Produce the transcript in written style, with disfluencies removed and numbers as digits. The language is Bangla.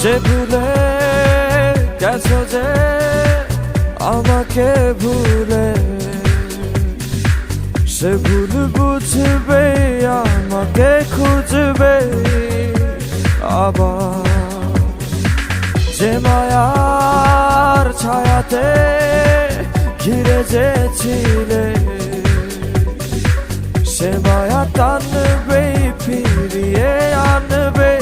যে ভুলে গেছো যে আমাকে ভুলে, সে ভুল বুঝবে আমাকে খুঁজবে আবার। যে মায়ার ছায়াতে ঘিরে যেছিলে, সে মায়া টানবে ফিরিয়ে আনবে।